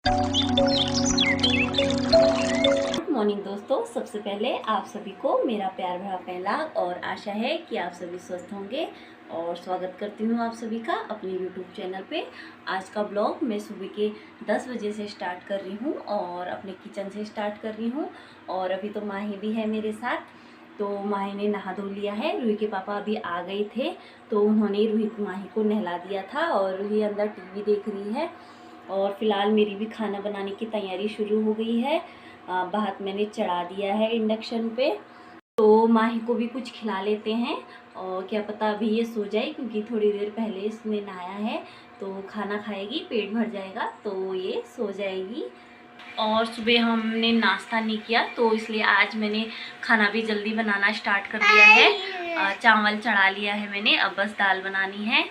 Good morning दोस्तों, सबसे पहले आप सभी को मेरा प्यार भरा पहला और आशा है कि आप सभी स्वस्थ होंगे और स्वागत करती हूँ आप सभी का अपने YouTube चैनल पे। आज का ब्लॉग मैं सुबह के 10 बजे से स्टार्ट कर रही हूँ और अपने किचन से स्टार्ट कर रही हूँ। और अभी तो माही भी है मेरे साथ, तो माही ने नहा धो लिया है। रूही के पापा अभी आ गए थे तो उन्होंने माही को नहला दिया था और रूही अंदर टीवी देख रही है। और फिलहाल मेरी भी खाना बनाने की तैयारी शुरू हो गई है। भात मैंने चढ़ा दिया है इंडक्शन पे, तो माही को भी कुछ खिला लेते हैं। और क्या पता अभी ये सो जाए, क्योंकि थोड़ी देर पहले इसने नहाया है तो खाना खाएगी, पेट भर जाएगा तो ये सो जाएगी। और सुबह हमने नाश्ता नहीं किया तो इसलिए आज मैंने खाना भी जल्दी बनाना स्टार्ट कर दिया है। चावल चढ़ा लिया है मैंने, अब बस दाल बनानी है।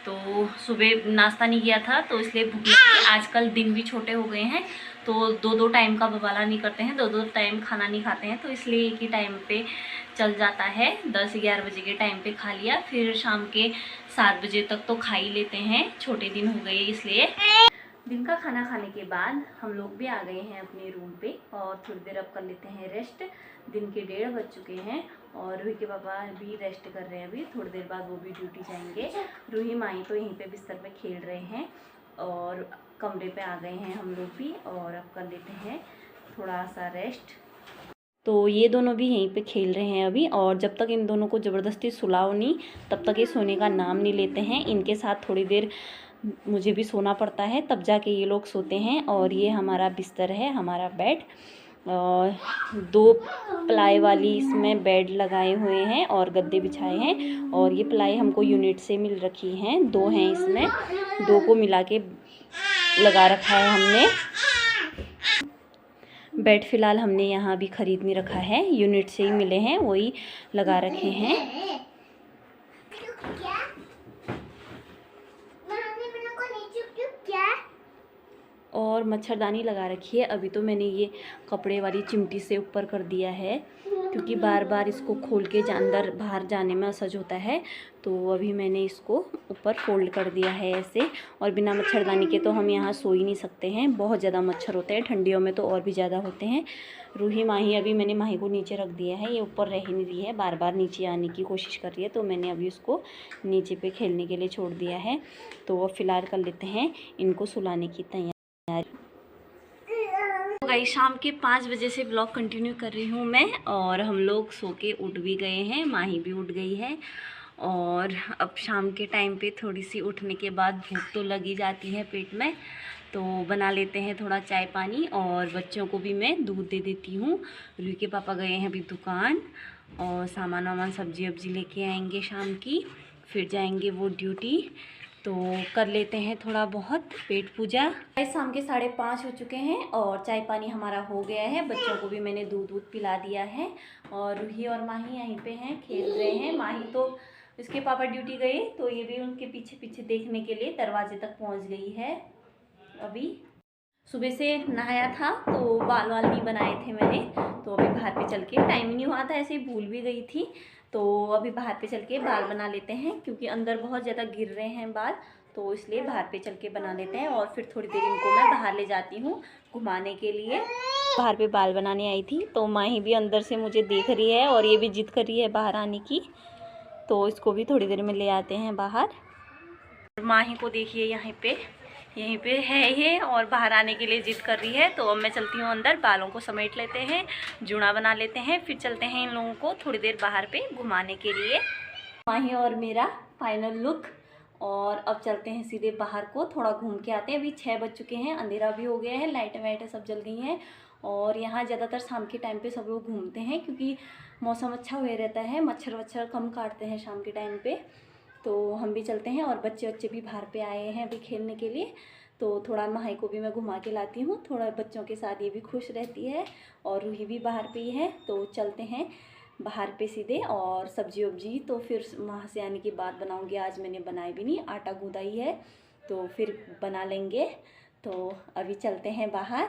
तो सुबह नाश्ता नहीं किया था तो इसलिए भूख लगी। आजकल दिन भी छोटे हो गए हैं तो दो टाइम का बवाला नहीं करते हैं, दो टाइम खाना नहीं खाते हैं, तो इसलिए एक ही टाइम पे चल जाता है। 10-11 बजे के टाइम पे खा लिया, फिर शाम के 7 बजे तक तो खा ही लेते हैं। छोटे दिन हो गए इसलिए। दिन का खाना खाने के बाद हम लोग भी आ गए हैं अपने रूम पे और थोड़ी देर अब कर लेते हैं रेस्ट। दिन के 1:30 बज चुके हैं और रूही के पापा भी रेस्ट कर रहे हैं। अभी थोड़ी देर बाद वो भी ड्यूटी जाएंगे। रूही माई तो यहीं पे बिस्तर पे खेल रहे हैं और कमरे पे आ गए हैं हम लोग भी, और अब कर लेते हैं थोड़ा सा रेस्ट। तो ये दोनों भी यहीं पे खेल रहे हैं अभी, और जब तक इन दोनों को ज़बरदस्ती सुलाओ नहीं तब तक ये सोने का नाम नहीं लेते हैं। इनके साथ थोड़ी देर मुझे भी सोना पड़ता है, तब जाके ये लोग सोते हैं। और ये हमारा बिस्तर है, हमारा बेड, और 2 प्लाई वाली इसमें बेड लगाए हुए हैं और गद्दे बिछाए हैं। और ये प्लाई हमको यूनिट से मिल रखी हैं, 2 हैं इसमें, 2 को मिला के लगा रखा है हमने। बेड फ़िलहाल हमने यहाँ भी ख़रीद नहीं रखा है, यूनिट से ही मिले हैं, वही लगा रखे हैं। और मच्छरदानी लगा रखी है। अभी तो मैंने ये कपड़े वाली चिमटी से ऊपर कर दिया है, क्योंकि बार बार इसको खोल के अंदर बाहर जाने में असहज होता है, तो अभी मैंने इसको ऊपर फोल्ड कर दिया है ऐसे। और बिना मच्छरदानी के तो हम यहाँ सो ही नहीं सकते हैं, बहुत ज़्यादा मच्छर होते हैं, ठंडियों में तो और भी ज़्यादा होते हैं। रूही माही, अभी मैंने माही को नीचे रख दिया है, ये ऊपर रह नहीं रही है, बार बार नीचे आने की कोशिश कर रही है, तो मैंने अभी उसको नीचे पे खेलने के लिए छोड़ दिया है। तो अब फ़िलहाल कर लेते हैं इनको सुलाने की तैयारी। गाइस, शाम के 5 बजे से ब्लॉग कंटिन्यू कर रही हूँ मैं, और हम लोग सो के उठ भी गए हैं, माही भी उठ गई है। और अब शाम के टाइम पे थोड़ी सी उठने के बाद भूख तो लगी जाती है पेट में, तो बना लेते हैं थोड़ा चाय पानी। और बच्चों को भी मैं दूध दे देती हूँ। रूही के पापा गए हैं अभी दुकान, और सामान वामान सब्जी वब्जी लेके आएंगे शाम की, फिर जाएंगे वो ड्यूटी। तो कर लेते हैं थोड़ा बहुत पेट पूजा। शाम के 5:30 हो चुके हैं और चाय पानी हमारा हो गया है। बच्चों को भी मैंने दूध पिला दिया है, और रूही और माही यहीं पे हैं, खेल रहे हैं। माही तो उसके पापा ड्यूटी गए तो ये भी उनके पीछे पीछे देखने के लिए दरवाजे तक पहुंच गई है। अभी सुबह से नहाया था तो बाल वाल नहीं बनाए थे मैंने, तो अभी बाहर पे चल के, टाइम नहीं हुआ था, ऐसे ही भूल भी गई थी, तो अभी बाहर पे चल के बाल बना लेते हैं, क्योंकि अंदर बहुत ज़्यादा गिर रहे हैं बाल, तो इसलिए बाहर पे चल के बना लेते हैं। और फिर थोड़ी देर इनको मैं बाहर ले जाती हूँ घुमाने के लिए। बाहर पे बाल बनाने आई थी तो माही भी अंदर से मुझे देख रही है और ये भी जिद कर रही है बाहर आने की, तो इसको भी थोड़ी देर में ले आते हैं बाहर। माही को देखिए यहीं पे है ये, और बाहर आने के लिए जिद कर रही है। तो अब मैं चलती हूँ अंदर, बालों को समेट लेते हैं, जूड़ा बना लेते हैं, फिर चलते हैं इन लोगों को थोड़ी देर बाहर पे घुमाने के लिए। माही और मेरा फाइनल लुक, और अब चलते हैं सीधे बाहर को, थोड़ा घूम के आते हैं। अभी 6 बज चुके हैं, अंधेरा भी हो गया है, लाइटें वाइटें सब जल गई हैं। और यहाँ ज़्यादातर शाम के टाइम पे सब लोग घूमते हैं, क्योंकि मौसम अच्छा हुए रहता है, मच्छर वच्छर कम काटते हैं शाम के टाइम पे। तो हम भी चलते हैं, और बच्चे भी बाहर पे आए हैं अभी खेलने के लिए, तो थोड़ा माही को भी मैं घुमा के लाती हूँ, थोड़ा बच्चों के साथ ये भी खुश रहती है। और रूही भी बाहर पे ही है, तो चलते हैं बाहर पे सीधे। और सब्जी वब्जी तो फिर वहाँ से आने के बाद बनाऊँगी, आज मैंने बनाई भी नहीं, आटा गूँधा ही है, तो फिर बना लेंगे। तो अभी चलते हैं बाहर।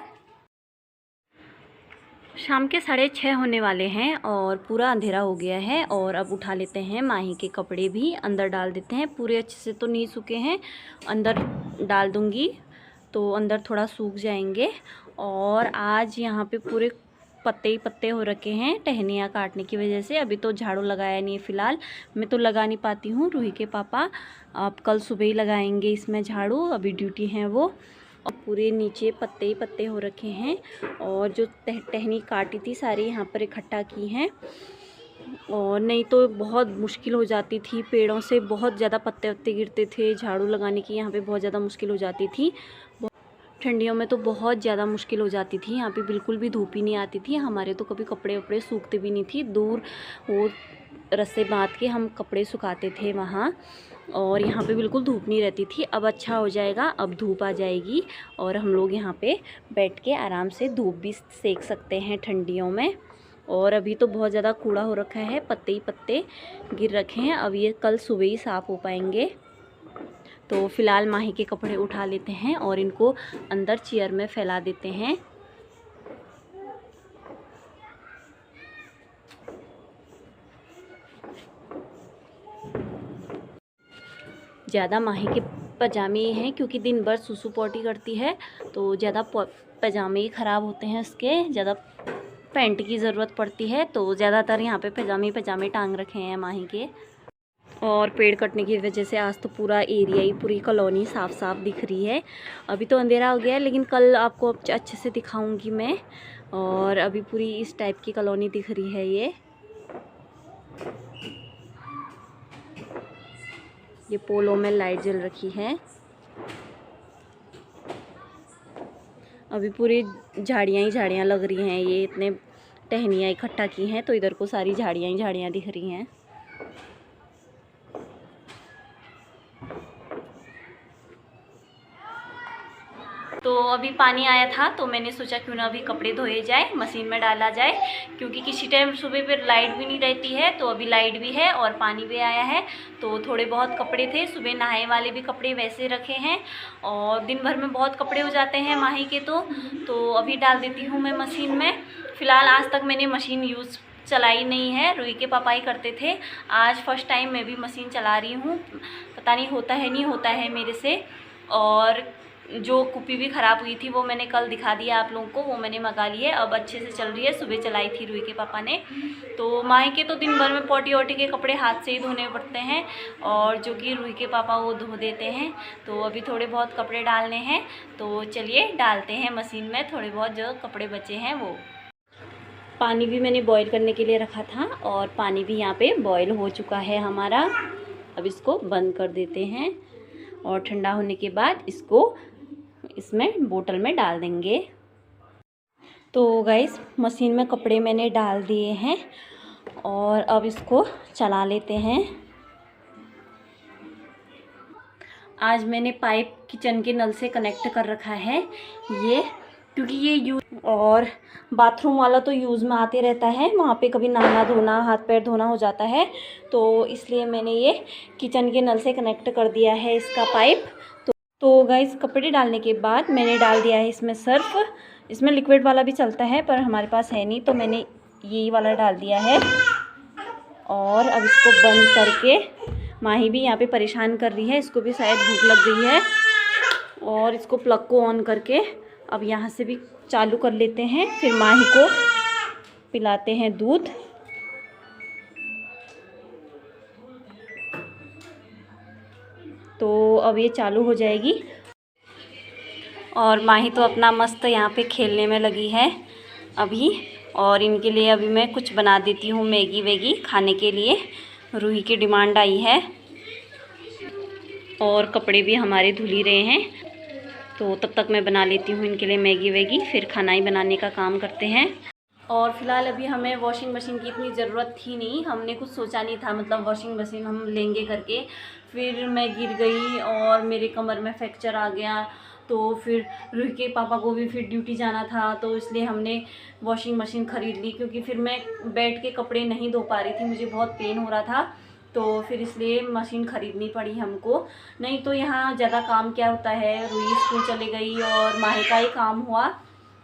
शाम के 6:30 होने वाले हैं और पूरा अंधेरा हो गया है। और अब उठा लेते हैं माही के कपड़े भी, अंदर डाल देते हैं, पूरे अच्छे से तो नहीं सूखे हैं, अंदर डाल दूंगी तो अंदर थोड़ा सूख जाएंगे। और आज यहाँ पे पूरे पत्ते ही पत्ते हो रखे हैं टहनियाँ काटने की वजह से। अभी तो झाड़ू लगाया नहीं है फ़िलहाल, मैं तो लगा नहीं पाती हूँ। रूही के पापा अब कल सुबह ही लगाएंगे इसमें झाड़ू, अभी ड्यूटी है वो। और पूरे नीचे पत्ते ही पत्ते हो रखे हैं और जो टहनी काटी थी सारी यहाँ पर इकट्ठा की हैं। और नहीं तो बहुत मुश्किल हो जाती थी, पेड़ों से बहुत ज़्यादा पत्ते वत्ते गिरते थे, झाड़ू लगाने की यहाँ पे बहुत ज़्यादा मुश्किल हो जाती थी। ठंडियों में तो बहुत ज़्यादा मुश्किल हो जाती थी, यहाँ पे बिल्कुल भी धूप ही नहीं आती थी। हमारे तो कभी कपड़े वपड़े सूखते भी नहीं थी, दूर वो रस्से बांध के हम कपड़े सुखाते थे वहाँ। और यहाँ पे बिल्कुल धूप नहीं रहती थी। अब अच्छा हो जाएगा, अब धूप आ जाएगी और हम लोग यहाँ पे बैठ के आराम से धूप भी सेक सकते हैं ठंडियों में। और अभी तो बहुत ज़्यादा कूड़ा हो रखा है, पत्ते ही पत्ते गिर रखे हैं। अब ये कल सुबह ही साफ़ हो पाएंगे। तो फ़िलहाल माही के कपड़े उठा लेते हैं और इनको अंदर चेयर में फैला देते हैं। ज़्यादा माही के पजामे हैं क्योंकि दिन भर सुसु पोटी करती है, तो ज़्यादा पजामे ही ख़राब होते हैं उसके, ज़्यादा पैंट की ज़रूरत पड़ती है। तो ज़्यादातर यहाँ पे पजामे टांग रखे हैं माही के। और पेड़ कटने की वजह से आज तो पूरा एरिया ही, पूरी कॉलोनी साफ साफ दिख रही है। अभी तो अंधेरा हो गया है, लेकिन कल आपको अच्छे से दिखाऊंगी मैं। और अभी पूरी इस टाइप की कॉलोनी दिख रही है। ये पोलों में लाइट जल रखी है। अभी पूरी झाड़ियाँ ही झाड़ियाँ लग रही हैं, ये इतने टहनियाँ इकट्ठा की हैं तो इधर को सारी झाड़ियाँ ही झाड़ियाँ दिख रही हैं। तो अभी पानी आया था तो मैंने सोचा क्यों ना अभी कपड़े धोए जाए, मशीन में डाला जाए, क्योंकि किसी टाइम सुबह फिर लाइट भी नहीं रहती है। तो अभी लाइट भी है और पानी भी आया है, तो थोड़े बहुत कपड़े थे, सुबह नहाए वाले भी कपड़े वैसे रखे हैं। और दिन भर में बहुत कपड़े हो जाते हैं माही के, तो अभी डाल देती हूँ मैं मशीन में। फ़िलहाल आज तक मैंने मशीन यूज़ चलाई नहीं है, रूही के पापा ही करते थे। आज फर्स्ट टाइम मैं भी मशीन चला रही हूँ, पता नहीं होता है नहीं होता है मेरे से। और जो कुप्पी भी ख़राब हुई थी वो मैंने कल दिखा दिया आप लोगों को, वो मैंने मंगा ली है, अब अच्छे से चल रही है। सुबह चलाई थी रूही के पापा ने। तो माही के तो दिन भर में पोटी वोटी के कपड़े हाथ से ही धोने पड़ते हैं, और जो कि रूही के पापा वो धो देते हैं। तो अभी थोड़े बहुत कपड़े डालने हैं, तो चलिए डालते हैं मशीन में थोड़े बहुत जो कपड़े बचे हैं वो। पानी भी मैंने बॉईल करने के लिए रखा था और पानी भी यहाँ पे बॉईल हो चुका है हमारा। अब इसको बंद कर देते हैं और ठंडा होने के बाद इसको इसमें बोतल में डाल देंगे। तो गाइस मशीन में कपड़े मैंने डाल दिए हैं और अब इसको चला लेते हैं। आज मैंने पाइप किचन के नल से कनेक्ट कर रखा है ये, क्योंकि ये यूज और बाथरूम वाला तो यूज़ में आते रहता है, वहाँ पे कभी नहाना धोना हाथ पैर धोना हो जाता है, तो इसलिए मैंने ये किचन के नल से कनेक्ट कर दिया है इसका पाइप। तो गाइस कपड़े डालने के बाद मैंने डाल दिया है इसमें सर्फ। इसमें लिक्विड वाला भी चलता है पर हमारे पास है नहीं, तो मैंने यही वाला डाल दिया है। और अब इसको बंद करके, माही भी यहाँ पे परेशान कर रही है, इसको भी शायद भूख लग गई है। और इसको प्लग को ऑन करके अब यहाँ से भी चालू कर लेते हैं, फिर माही को पिलाते हैं दूध। तो अब ये चालू हो जाएगी और माही तो अपना मस्त यहाँ पे खेलने में लगी है अभी। और इनके लिए अभी मैं कुछ बना देती हूँ मैगी वैगी खाने के लिए, रूही की डिमांड आई है। और कपड़े भी हमारे धुल ही रहे हैं, तो तब तक मैं बना लेती हूँ इनके लिए मैगी वैगी, फिर खाना ही बनाने का काम करते हैं। और फ़िलहाल अभी हमें वॉशिंग मशीन की इतनी ज़रूरत थी नहीं, हमने कुछ सोचा नहीं था मतलब वॉशिंग मशीन हम लेंगे करके। फिर मैं गिर गई और मेरे कमर में फ्रैक्चर आ गया, तो फिर रूही के पापा को भी फिर ड्यूटी जाना था, तो इसलिए हमने वॉशिंग मशीन ख़रीद ली। क्योंकि फिर मैं बैठ के कपड़े नहीं धो पा रही थी, मुझे बहुत पेन हो रहा था, तो फिर इसलिए मशीन ख़रीदनी पड़ी हमको। नहीं तो यहाँ ज़्यादा काम क्या होता है, रूही स्कूल चले गई और माही का ही काम हुआ।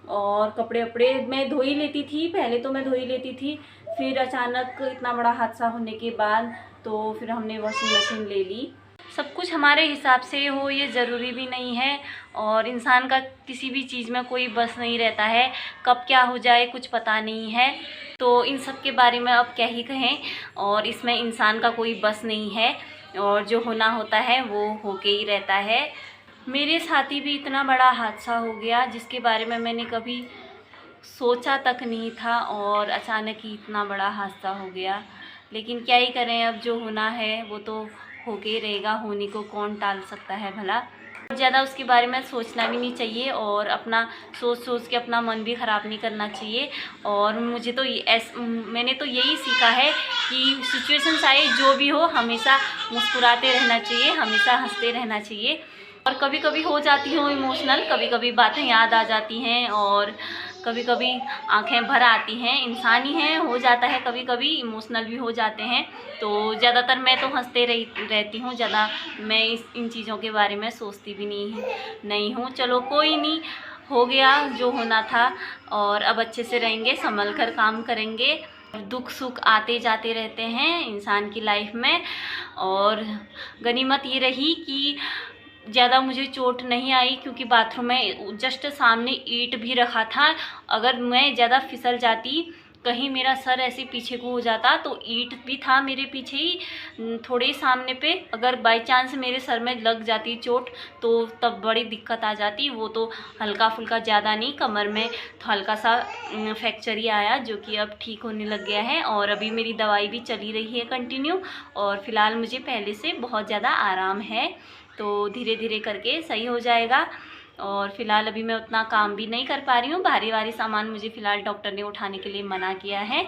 और कपड़े वपड़े मैं धो ही लेती थी, पहले तो मैं धो ही लेती थी, फिर अचानक इतना बड़ा हादसा होने के बाद तो फिर हमने वॉशिंग मशीन ले ली। सब कुछ हमारे हिसाब से हो ये ज़रूरी भी नहीं है, और इंसान का किसी भी चीज़ में कोई बस नहीं रहता है, कब क्या हो जाए कुछ पता नहीं है। तो इन सब के बारे में अब क्या ही कहें, और इसमें इंसान का कोई बस नहीं है, और जो होना होता है वो होके ही रहता है। मेरे साथ ही भी इतना बड़ा हादसा हो गया जिसके बारे में मैंने कभी सोचा तक नहीं था, और अचानक ही इतना बड़ा हादसा हो गया। लेकिन क्या ही करें, अब जो होना है वो तो होके ही रहेगा, होने को कौन टाल सकता है भला। ज़्यादा उसके बारे में सोचना भी नहीं चाहिए, और अपना सोच सोच के अपना मन भी ख़राब नहीं करना चाहिए। और मुझे तो मैंने तो यही सीखा है कि सिचुएशंस आए जो भी हो, हमेशा मुस्कुराते रहना चाहिए, हमेशा हंसते रहना चाहिए। और कभी कभी हो जाती हूँ इमोशनल, कभी कभी बातें याद आ जाती हैं, और कभी कभी आंखें भर आती हैं। इंसान ही हैं, हो जाता है, कभी कभी इमोशनल भी हो जाते हैं। तो ज़्यादातर मैं तो हंसते रहती हूँ, ज़्यादा मैं इन चीज़ों के बारे में सोचती भी नहीं हूँ। चलो कोई नहीं, हो गया जो होना था, और अब अच्छे से रहेंगे, संभल कर काम करेंगे। दुख सुख आते जाते रहते हैं इंसान की लाइफ में, और गनीमत ये रही कि ज़्यादा मुझे चोट नहीं आई, क्योंकि बाथरूम में जस्ट सामने ईंट भी रखा था। अगर मैं ज़्यादा फिसल जाती, कहीं मेरा सर ऐसे पीछे को हो जाता, तो ईंट भी था मेरे पीछे ही थोड़े ही सामने पे, अगर बाय चांस मेरे सर में लग जाती चोट तो तब बड़ी दिक्कत आ जाती। वो तो हल्का फुल्का, ज़्यादा नहीं, कमर में तो हल्का सा फ्रैक्चर ही आया, जो कि अब ठीक होने लग गया है। और अभी मेरी दवाई भी चली रही है कंटिन्यू, और फ़िलहाल मुझे पहले से बहुत ज़्यादा आराम है। तो धीरे धीरे करके सही हो जाएगा। और फ़िलहाल अभी मैं उतना काम भी नहीं कर पा रही हूँ, भारी सामान मुझे फ़िलहाल डॉक्टर ने उठाने के लिए मना किया है।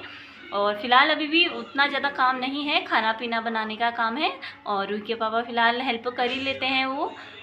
और फ़िलहाल अभी भी उतना ज़्यादा काम नहीं है, खाना पीना बनाने का काम है, और रूही के पापा फ़िलहाल हेल्प कर ही लेते हैं वो।